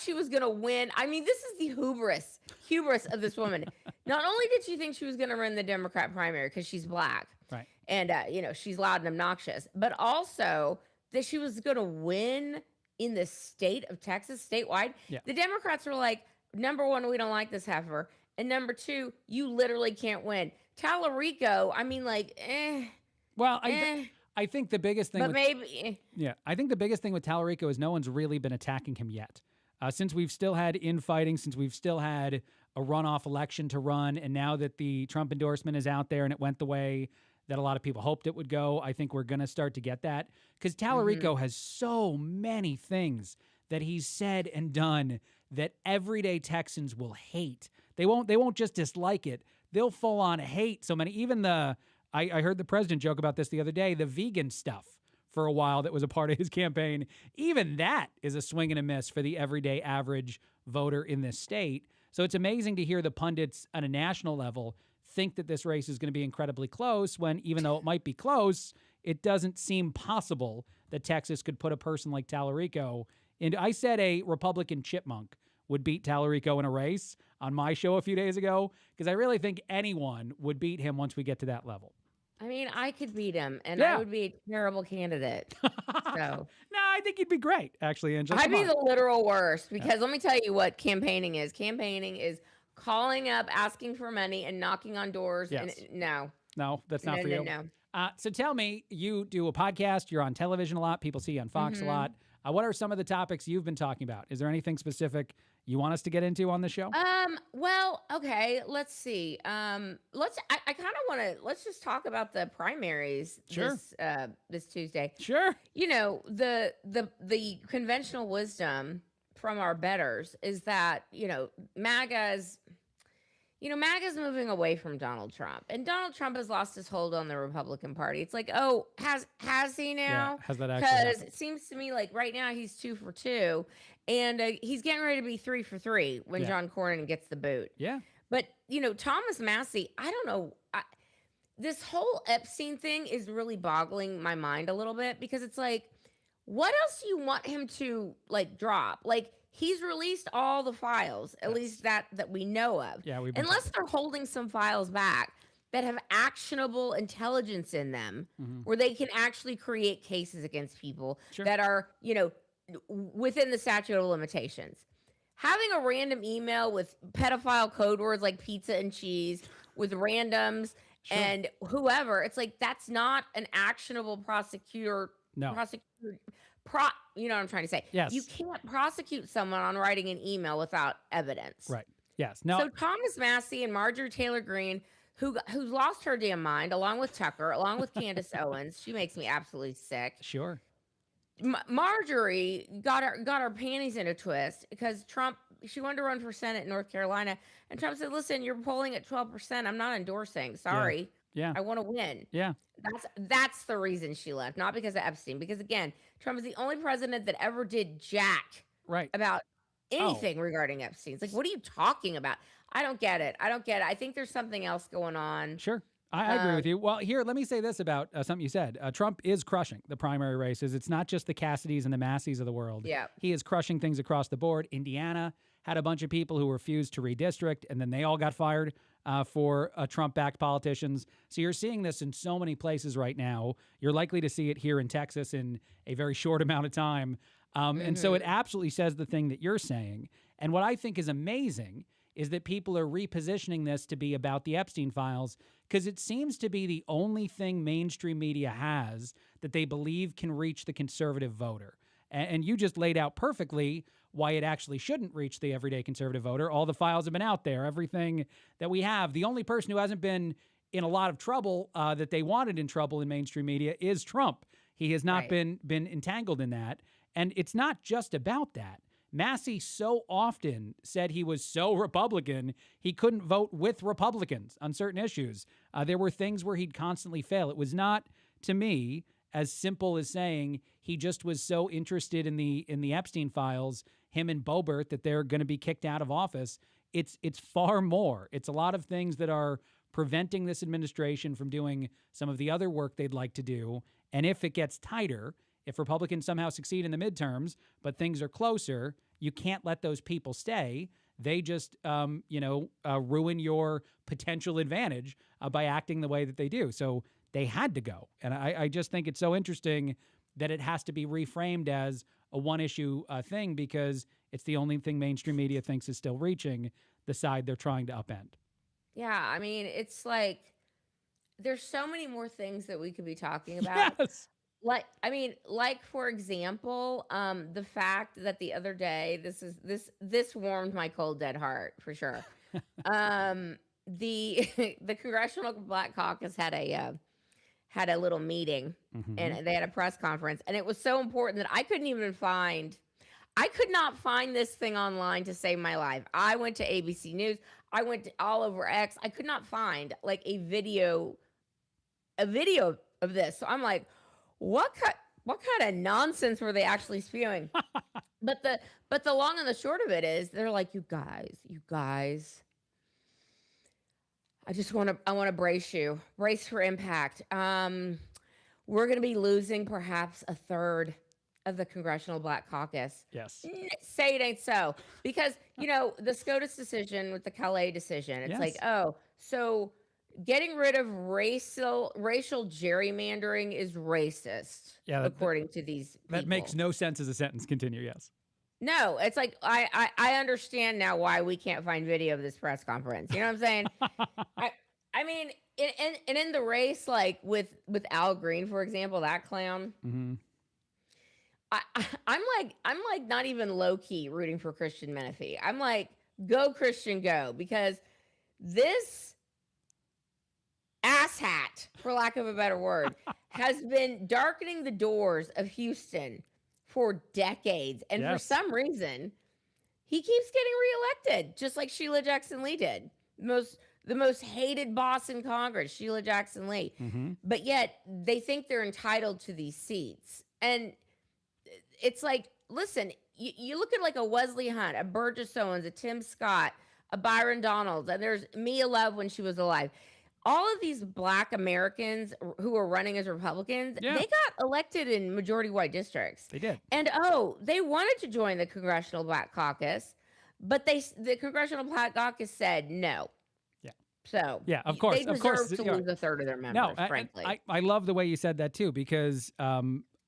she was gonna win. I mean, this is the hubris of this woman. Not only did she think she was gonna win the Democrat primary because she's black, right? And she's loud and obnoxious, but also that she was gonna win in the state of Texas, statewide. Yeah. The Democrats were like, number one, we don't like this heifer. And number two, you literally can't win. Tallarico, I mean, like, Well, I think the biggest thing I think the biggest thing with Tallarico is no one's really been attacking him yet. Since we've still had infighting, since we've still had a runoff election to run, and now that the Trump endorsement is out there and it went the way that a lot of people hoped it would go, I think we're going to start to get that. Because Tallarico has so many things that he's said and done that everyday Texans will hate. They won't just dislike it. They'll full on hate so many. Even I heard the president joke about this the other day, the vegan stuff for a while that was a part of his campaign. Even that is a swing and a miss for the everyday average voter in this state. So it's amazing to hear the pundits on a national level think that this race is going to be incredibly close when, even though it might be close, it doesn't seem possible that Texas could put a person like Tallarico in. I said a Republican chipmunk would beat Tallarico in a race on my show a few days ago because I really think anyone would beat him once we get to that level. I mean, I could beat him, and I would be a terrible candidate. So no, I think you'd be great, actually, Angela. I'd be the literal worst because let me tell you what campaigning is. Campaigning is calling up, asking for money, and knocking on doors. Yes. And No, that's not for you. No. So tell me, you do a podcast, you're on television a lot, people see you on Fox a lot. What are some of the topics you've been talking about? Is there anything specific you want us to get into on the show? Well, okay, let's see. I kind of want to, let's just talk about the primaries this Tuesday. Sure. The conventional wisdom from our betters is that, MAGA's moving away from Donald Trump, and Donald Trump has lost his hold on the Republican Party. It's like, oh, has he now? Yeah, has that actually Because happened? it seems to me like right now he's 2 for 2, and he's getting ready to be 3 for 3 when John Cornyn gets the boot. Yeah. But Thomas Massey, I don't know. This whole Epstein thing is really boggling my mind a little bit because it's like, what else do you want him to drop? Like, he's released all the files, at least that we know of. Yeah, unless they're holding some files back that have actionable intelligence in them, where they can actually create cases against people that are, within the statute of limitations. Having a random email with pedophile code words like pizza and cheese with randoms and whoever. It's like, that's not an actionable prosecutor. No. You know what I'm trying to say? Yes. You can't prosecute someone on writing an email without evidence. Right. Yes. No. So Thomas Massey and Marjorie Taylor Greene, who's lost her damn mind, along with Tucker, along with Candace Owens. She makes me absolutely sick. Sure. Marjorie got her panties in a twist because Trump, she wanted to run for Senate in North Carolina, and Trump said, listen, you're polling at 12%. I'm not endorsing. Sorry. Yeah. I want to win. Yeah. That's the reason she left, not because of Epstein. Because again, Trump is the only president that ever did jack about anything regarding Epstein. It's like, what are you talking about? I don't get it. I think there's something else going on. Sure. I agree with you. Well, here, let me say this about something you said. Trump is crushing the primary races. It's not just the Cassidys and the Masseys of the world. Yeah. He is crushing things across the board. Indiana had a bunch of people who refused to redistrict, and then they all got fired for Trump-backed politicians. So you're seeing this in so many places right now. You're likely to see it here in Texas in a very short amount of time. And so it absolutely says the thing that you're saying. And what I think is amazing is that people are repositioning this to be about the Epstein files, because it seems to be the only thing mainstream media has that they believe can reach the conservative voter. And you just laid out perfectly why it actually shouldn't reach the everyday conservative voter. All the files have been out there, everything that we have. The only person who hasn't been in a lot of trouble that they wanted in trouble in mainstream media is Trump. He has not been entangled in that. And it's not just about that. Massey so often said he was so Republican, he couldn't vote with Republicans on certain issues. There were things where he'd constantly fail. It was not, to me, as simple as saying he just was so interested in the Epstein files, him and Boebert, that they're going to be kicked out of office. It's far more. It's a lot of things that are preventing this administration from doing some of the other work they'd like to do. And if it gets tighter, if Republicans somehow succeed in the midterms, but things are closer, you can't let those people stay. They just, ruin your potential advantage by acting the way that they do. So they had to go. And I just think it's so interesting that it has to be reframed as a one-issue thing, because it's the only thing mainstream media thinks is still reaching the side they're trying to upend. Yeah, I mean, it's like there's so many more things that we could be talking about. Yes. Like for example, the fact that the other day, this warmed my cold dead heart for sure. The Congressional Black Caucus had a little meeting, and they had a press conference, and it was so important that I could not find this thing online to save my life. I went to ABC News. I went to all over X. I could not find like a video of this. So I'm like, what kind of nonsense were they actually spewing? But the long and the short of it is, they're like, you guys, I want to brace for impact. We're going to be losing perhaps a third of the Congressional Black Caucus. Yes. Say it ain't so. Because, the SCOTUS decision with the Calais decision, it's like, oh, so getting rid of racial gerrymandering is racist, according to these people. That makes no sense as a sentence. Continue, yes. No, it's like, I understand now why we can't find video of this press conference. You know what I'm saying? I mean, in the race, like with Al Green, for example, that clown, I'm like not even low key rooting for Christian Menifee. I'm like, go Christian, go, because this asshat, for lack of a better word, has been darkening the doors of Houston for decades, and for some reason, he keeps getting reelected, just like Sheila Jackson Lee did. The most hated boss in Congress, Sheila Jackson Lee. But yet they think they're entitled to these seats, and it's like, listen, you look at like a Wesley Hunt, a Burgess Owens, a Tim Scott, a Byron Donalds, and there's Mia Love when she was alive. All of these Black Americans who are running as Republicans, they got elected in majority white districts. They did. And they wanted to join the Congressional Black Caucus, but the Congressional Black Caucus said no. Yeah. So of course, they deserve to lose a third of their members, frankly. I love the way you said that too, because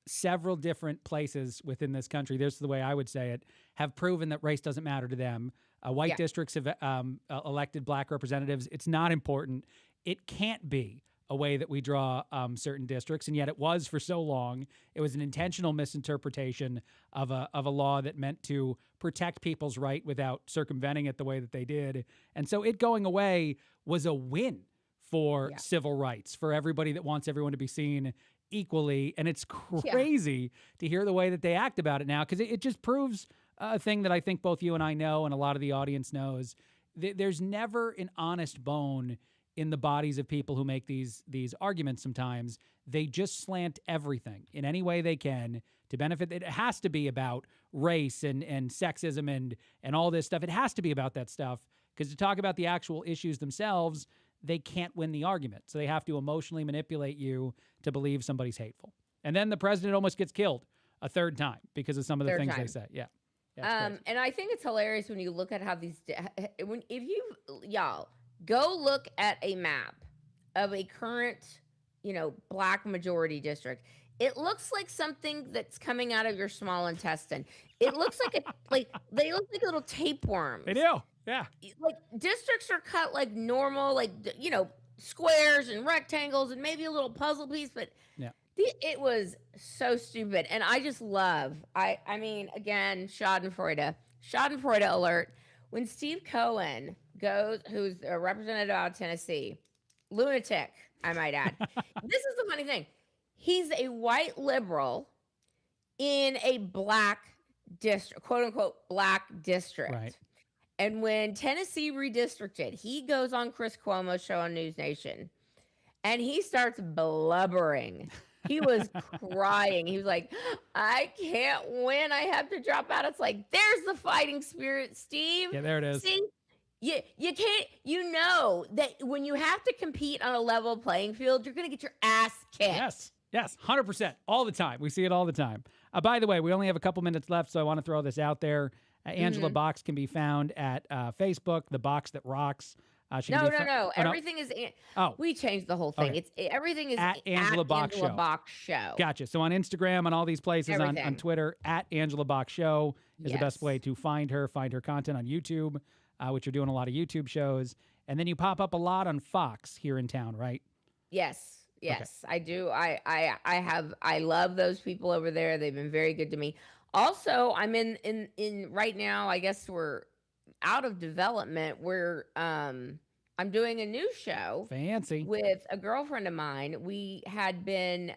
several different places within this country, this is the way I would say it, have proven that race doesn't matter to them. White districts have elected Black representatives. It's not important. it can't be a way that we draw certain districts, and yet it was for so long. It was an intentional misinterpretation of a law that meant to protect people's right without circumventing it the way that they did. And so it going away was a win for civil rights, for everybody that wants everyone to be seen equally. And it's crazy to hear the way that they act about it now, because it just proves a thing that I think both you and I know, and a lot of the audience knows. There's never an honest bone in the bodies of people who make these arguments sometimes. They just slant everything in any way they can to benefit. It has to be about race and sexism and all this stuff. It has to be about that stuff, because to talk about the actual issues themselves, they can't win the argument. So they have to emotionally manipulate you to believe somebody's hateful. And then the president almost gets killed a third time because of some of the things they say. Yeah. And I think it's hilarious when you look at how y'all go look at a map of a current, black majority district. It looks like something that's coming out of your small intestine. It looks like they look like little tapeworms. They do. Yeah. Like districts are cut like normal, squares and rectangles and maybe a little puzzle piece, but it was so stupid. And I just love, I mean, again, Schadenfreude alert. When Steve Cohen goes, who's a representative out of Tennessee, lunatic, I might add. This is the funny thing. He's a white liberal in a black district, quote unquote, black district. Right. And when Tennessee redistricted, he goes on Chris Cuomo's show on News Nation and he starts blubbering. He was crying. He was like, I can't win. I have to drop out. It's like, there's the fighting spirit, Steve. Yeah, there it is. See, you can't, that when you have to compete on a level playing field, you're going to get your ass kicked. Yes, 100%. All the time. We see it all the time. By the way, we only have a couple minutes left, so I want to throw this out there. Angela Box can be found at Facebook, The Box That Rocks. No. Everything is. We changed the whole thing. Okay. Everything is at Angela Box Show. Gotcha. So on Instagram, on all these places, on Twitter, at Angela Box Show is the best way to find her content on YouTube, which you're doing a lot of YouTube shows. And then you pop up a lot on Fox here in town, right? Yes, okay. I do. I love those people over there. They've been very good to me. Also, I'm in right now, I guess we're out of development, where I'm doing a new show. Fancy. With a girlfriend of mine. We had been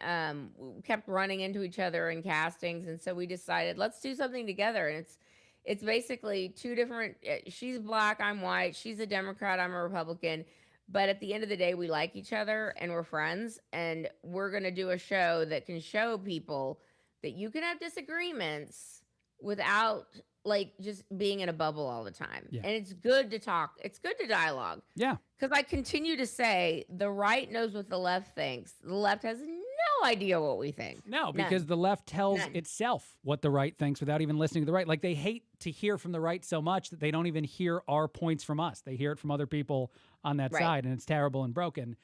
we kept running into each other in castings, and so we decided let's do something together. And it's basically two different, she's black, I'm white, she's a Democrat, I'm a Republican, but at the end of the day we like each other and we're friends, and we're going to do a show that can show people that you can have disagreements without just being in a bubble all the time. Yeah. And it's good to talk. It's good to dialogue. Yeah. Because I continue to say the right knows what the left thinks. The left has no idea what we think. No, because the left tells itself what the right thinks without even listening to the right. Like, they hate to hear from the right so much that they don't even hear our points from us. They hear it from other people on that side, and it's terrible and broken.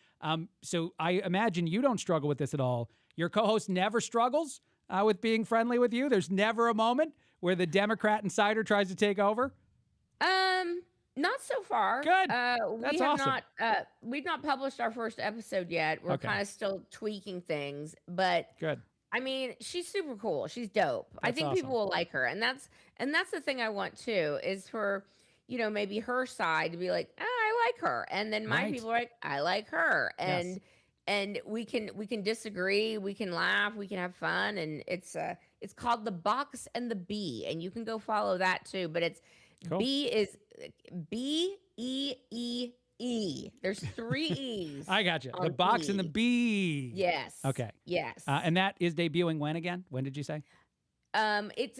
So I imagine you don't struggle with this at all. Your co-host never struggles with being friendly with you. There's never a moment where the Democrat insider tries to take over? Not so far. Good. That's awesome. We've not published our first episode yet. We're kind of still tweaking things, but good. I mean, she's super cool. She's dope. I think people will like her, and that's the thing I want too, is for maybe her side to be like, I like her, and then my people are like, I like her, and we can disagree, we can laugh, we can have fun, and it's called The Box and the Bee, and you can go follow that too. But it's cool. B is B-E-E-E. There's 3 E's. I got you. The Box and the Bee. Yes. Okay. Yes. And that is debuting when again? When did you say?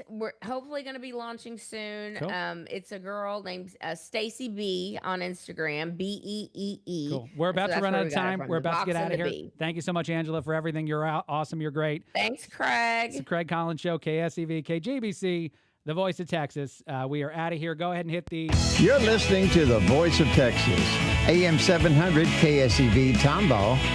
We're hopefully going to be launching soon. Cool. It's a girl named Stacy B on Instagram, B-E-E-E. Cool. We're about to run out of time. We're about to get out of here. Thank you so much, Angela, for everything. You're awesome. You're great. Thanks, Craig. It's the Craig Collins Show, KSEV, KGBC, the voice of Texas. We are out of here. Go ahead and hit the... You're listening to the voice of Texas, AM 700 KSEV Tomball.